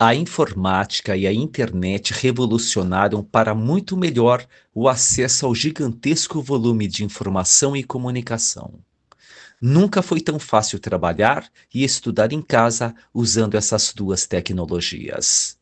A informática e a internet revolucionaram para muito melhor o acesso ao gigantesco volume de informação e comunicação. Nunca foi tão fácil trabalhar e estudar em casa usando essas duas tecnologias.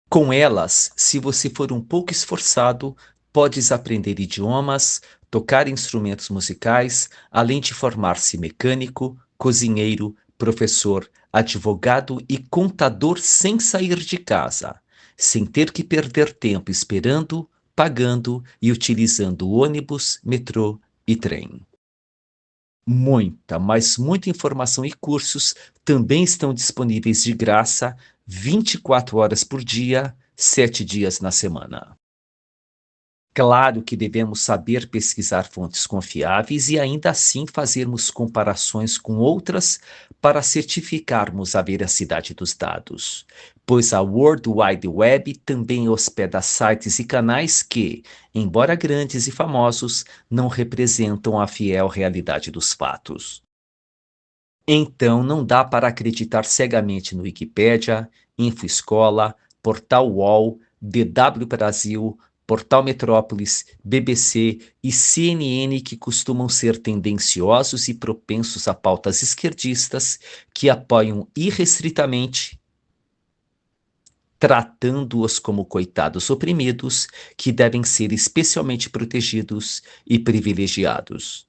Com elas, se você for um pouco esforçado, podes aprender idiomas, tocar instrumentos musicais, além de formar-se mecânico, cozinheiro, professor, advogado e contador sem sair de casa, sem ter que perder tempo esperando, pagando e utilizando ônibus, metrô e trem. Muita, mas muita informação e cursos também estão disponíveis de graça 24 horas por dia, 7 dias na semana. Claro que devemos saber pesquisar fontes confiáveis e ainda assim fazermos comparações com outras para certificarmos a veracidade dos dados, pois a World Wide Web também hospeda sites e canais que, embora grandes e famosos, não representam a fiel realidade dos fatos. Então não dá para acreditar cegamente no Wikipédia, InfoEscola, Portal UOL, DW Brasil, Portal Metrópolis, BBC e CNN, que costumam ser tendenciosos e propensos a pautas esquerdistas que apoiam irrestritamente, tratando-os como coitados oprimidos que devem ser especialmente protegidos e privilegiados.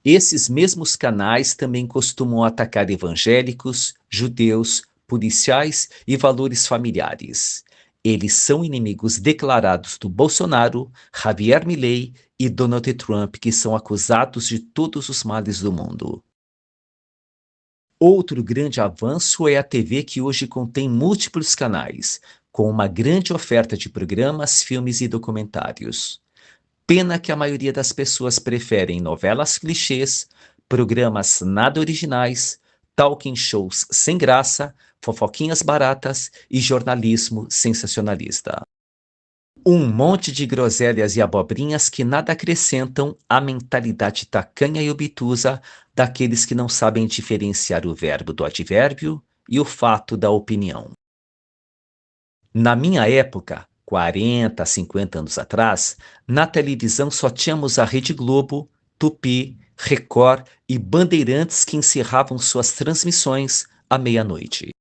Esses mesmos canais também costumam atacar evangélicos, judeus, policiais e valores familiares. Eles são inimigos declarados do Bolsonaro, Javier Milei e Donald Trump, que são acusados de todos os males do mundo. Outro grande avanço é a TV, que hoje contém múltiplos canais, com uma grande oferta de programas, filmes e documentários. Pena que a maioria das pessoas preferem novelas clichês, programas nada originais, talking shows sem graça, fofoquinhas baratas e jornalismo sensacionalista. Um monte de groselhas e abobrinhas que nada acrescentam à mentalidade tacanha e obtusa daqueles que não sabem diferenciar o verbo do advérbio e o fato da opinião. Na minha época, 40, 50 anos atrás, na televisão só tínhamos a Rede Globo, Tupi, Record e Bandeirantes, que encerravam suas transmissões à meia-noite.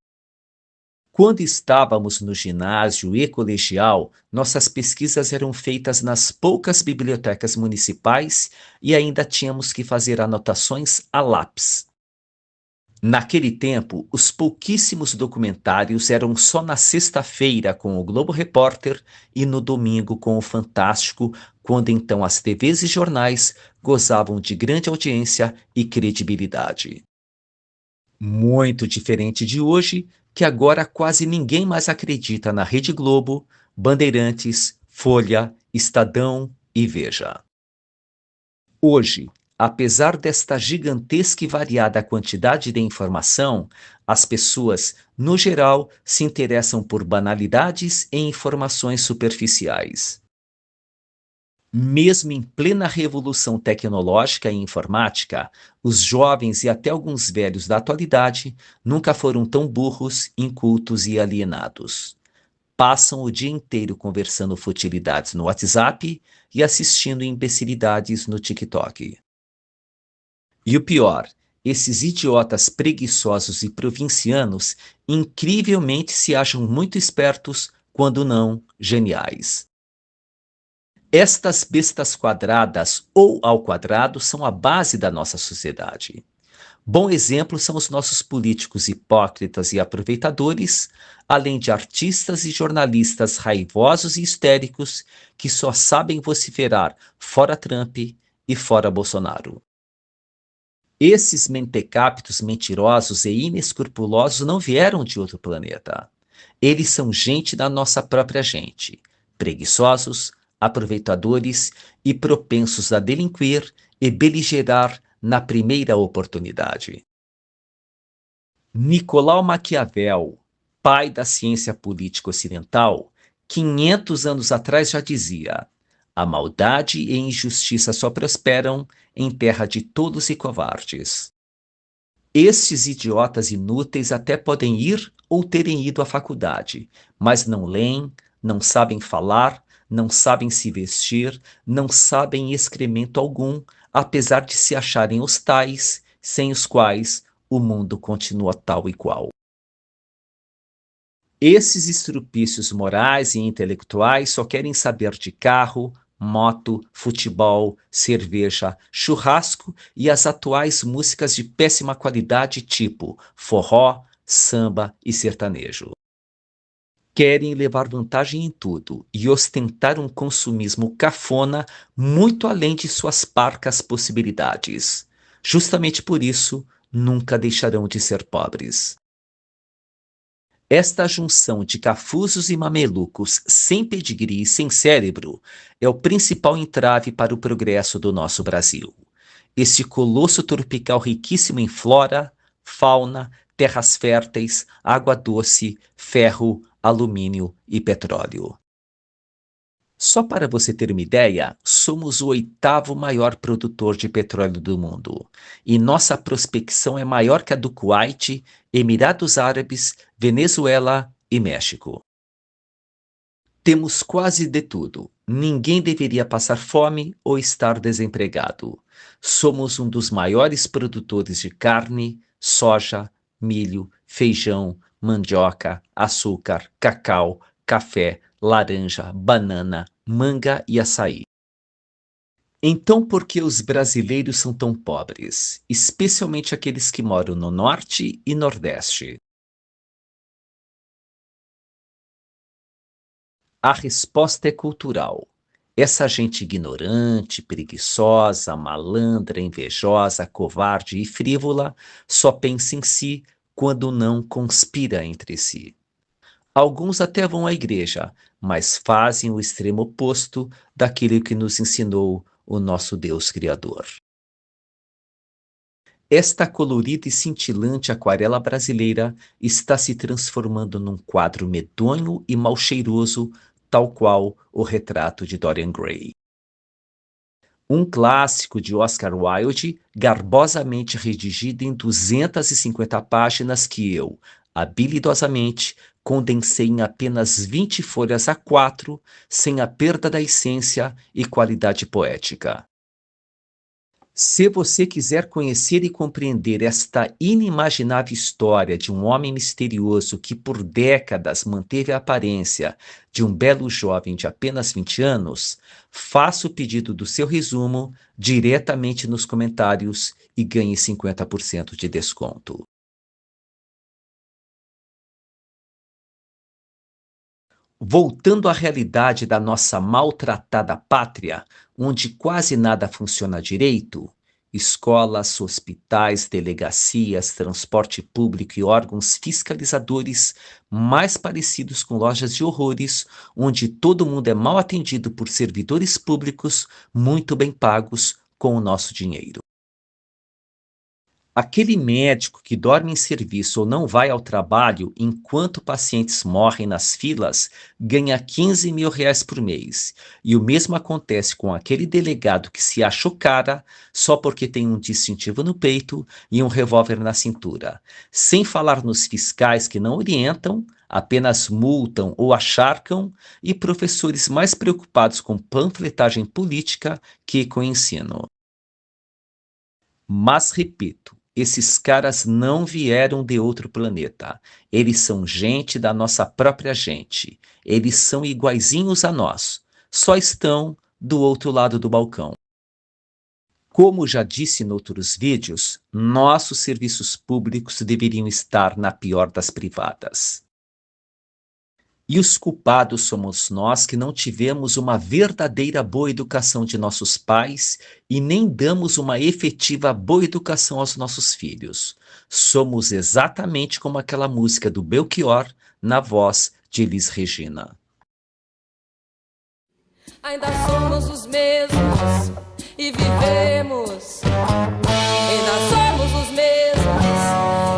Quando estávamos no ginásio e colegial, nossas pesquisas eram feitas nas poucas bibliotecas municipais e ainda tínhamos que fazer anotações a lápis. Naquele tempo, os pouquíssimos documentários eram só na sexta-feira com o Globo Repórter e no domingo com o Fantástico, quando então as TVs e jornais gozavam de grande audiência e credibilidade. Muito diferente de hoje, que agora quase ninguém mais acredita na Rede Globo, Bandeirantes, Folha, Estadão e Veja. Hoje, apesar desta gigantesca e variada quantidade de informação, as pessoas, no geral, se interessam por banalidades e informações superficiais. Mesmo em plena revolução tecnológica e informática, os jovens e até alguns velhos da atualidade nunca foram tão burros, incultos e alienados. Passam o dia inteiro conversando futilidades no WhatsApp e assistindo imbecilidades no TikTok. E o pior, esses idiotas preguiçosos e provincianos incrivelmente se acham muito espertos, quando não geniais. Estas bestas quadradas ou ao quadrado são a base da nossa sociedade. Bom exemplo são os nossos políticos hipócritas e aproveitadores, além de artistas e jornalistas raivosos e histéricos que só sabem vociferar fora Trump e fora Bolsonaro. Esses mentecaptos mentirosos e inescrupulosos não vieram de outro planeta. Eles são gente da nossa própria gente, preguiçosos, aproveitadores e propensos a delinquir e beligerar na primeira oportunidade. Nicolau Maquiavel, pai da ciência política ocidental, 500 anos atrás já dizia: a maldade e a injustiça só prosperam em terra de tolos e covardes. Estes idiotas inúteis até podem ir ou terem ido à faculdade, mas não leem, não sabem falar, não sabem se vestir, não sabem excremento algum, apesar de se acharem os tais, sem os quais o mundo continua tal e qual. Esses estrupícios morais e intelectuais só querem saber de carro, moto, futebol, cerveja, churrasco e as atuais músicas de péssima qualidade tipo forró, samba e sertanejo. Querem levar vantagem em tudo e ostentar um consumismo cafona muito além de suas parcas possibilidades. Justamente por isso, nunca deixarão de ser pobres. Esta junção de cafusos e mamelucos sem pedigree e sem cérebro é o principal entrave para o progresso do nosso Brasil. Esse colosso tropical riquíssimo em flora, fauna, terras férteis, água doce, ferro, alumínio e petróleo. Só para você ter uma ideia, somos o oitavo maior produtor de petróleo do mundo. E nossa prospecção é maior que a do Kuwait, Emirados Árabes, Venezuela e México. Temos quase de tudo. Ninguém deveria passar fome ou estar desempregado. Somos um dos maiores produtores de carne, soja, milho, feijão, mandioca, açúcar, cacau, café, laranja, banana, manga e açaí. Então, por que os brasileiros são tão pobres, especialmente aqueles que moram no Norte e Nordeste? A resposta é cultural. Essa gente ignorante, preguiçosa, malandra, invejosa, covarde e frívola só pensa em si quando não conspira entre si. Alguns até vão à igreja, mas fazem o extremo oposto daquilo que nos ensinou o nosso Deus Criador. Esta colorida e cintilante aquarela brasileira está se transformando num quadro medonho e mal cheiroso, tal qual o retrato de Dorian Gray. Um clássico de Oscar Wilde, garbosamente redigido em 250 páginas que eu, habilidosamente, condensei em apenas 20 folhas A4, sem a perda da essência e qualidade poética. Se você quiser conhecer e compreender esta inimaginável história de um homem misterioso que por décadas manteve a aparência de um belo jovem de apenas 20 anos, faça o pedido do seu resumo diretamente nos comentários e ganhe 50% de desconto. Voltando à realidade da nossa maltratada pátria, onde quase nada funciona direito, escolas, hospitais, delegacias, transporte público e órgãos fiscalizadores mais parecidos com lojas de horrores, onde todo mundo é mal atendido por servidores públicos muito bem pagos com o nosso dinheiro. Aquele médico que dorme em serviço ou não vai ao trabalho enquanto pacientes morrem nas filas ganha R$ 15.000 por mês. E o mesmo acontece com aquele delegado que se acha o cara só porque tem um distintivo no peito e um revólver na cintura. Sem falar nos fiscais que não orientam, apenas multam ou acharcam, e professores mais preocupados com panfletagem política que com ensino. Mas repito, esses caras não vieram de outro planeta. Eles são gente da nossa própria gente. Eles são iguaizinhos a nós. Só estão do outro lado do balcão. Como já disse em outros vídeos, nossos serviços públicos deveriam estar na pior das privadas. E os culpados somos nós que não tivemos uma verdadeira boa educação de nossos pais e nem damos uma efetiva boa educação aos nossos filhos. Somos exatamente como aquela música do Belchior na voz de Elis Regina. Ainda somos os mesmos e vivemos. Ainda somos os mesmos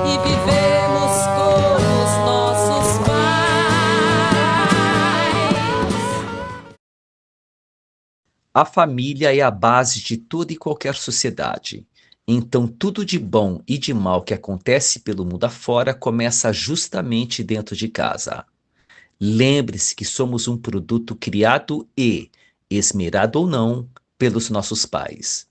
e vivemos como os nossos pais. A família é a base de toda e qualquer sociedade. Então, tudo de bom e de mal que acontece pelo mundo afora começa justamente dentro de casa. Lembre-se que somos um produto criado e, esmerado ou não, pelos nossos pais.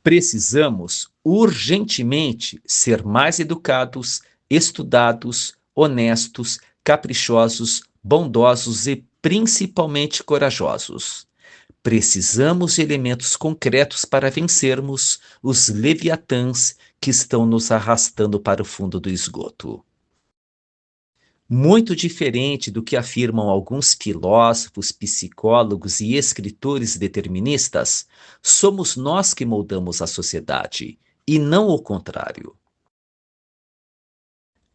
Precisamos urgentemente ser mais educados, estudados, honestos, caprichosos, bondosos e principalmente corajosos. Precisamos de elementos concretos para vencermos os leviatãs que estão nos arrastando para o fundo do esgoto. Muito diferente do que afirmam alguns filósofos, psicólogos e escritores deterministas, somos nós que moldamos a sociedade, e não o contrário.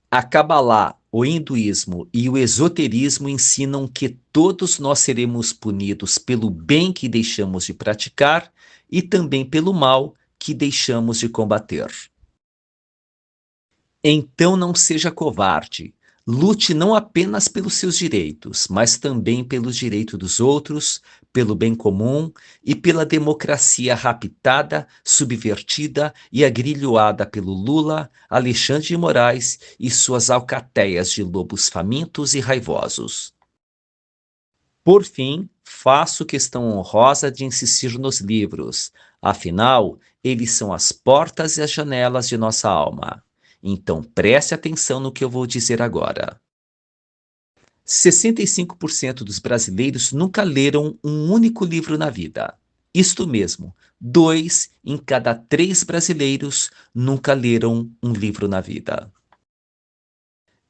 A Cabalá, o hinduísmo e o esoterismo ensinam que todos nós seremos punidos pelo bem que deixamos de praticar e também pelo mal que deixamos de combater. Então não seja covarde. Lute não apenas pelos seus direitos, mas também pelos direitos dos outros, pelo bem comum e pela democracia raptada, subvertida e agrilhoada pelo Lula, Alexandre de Moraes e suas alcateias de lobos famintos e raivosos. Por fim, faço questão honrosa de insistir nos livros, afinal, eles são as portas e as janelas de nossa alma. Então preste atenção no que eu vou dizer agora. 65% dos brasileiros nunca leram um único livro na vida. Isto mesmo, 2 em cada 3 brasileiros nunca leram um livro na vida.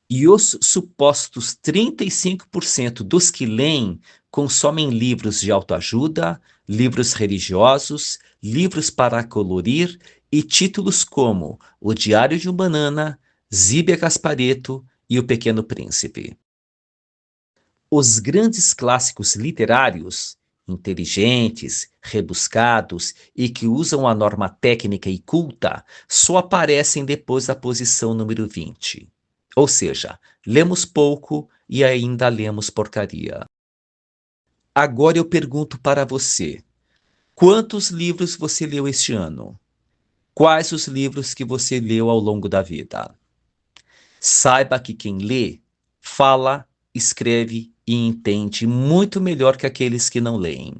E os supostos 35% dos que leem consomem livros de autoajuda, livros religiosos, livros para colorir e títulos como O Diário de um Banana, Zíbia Gasparetto e O Pequeno Príncipe. Os grandes clássicos literários, inteligentes, rebuscados e que usam a norma técnica e culta, só aparecem depois da posição número 20. Ou seja, lemos pouco e ainda lemos porcaria. Agora eu pergunto para você: quantos livros você leu este ano? Quais os livros que você leu ao longo da vida? Saiba que quem lê, fala, escreve e entende muito melhor que aqueles que não leem.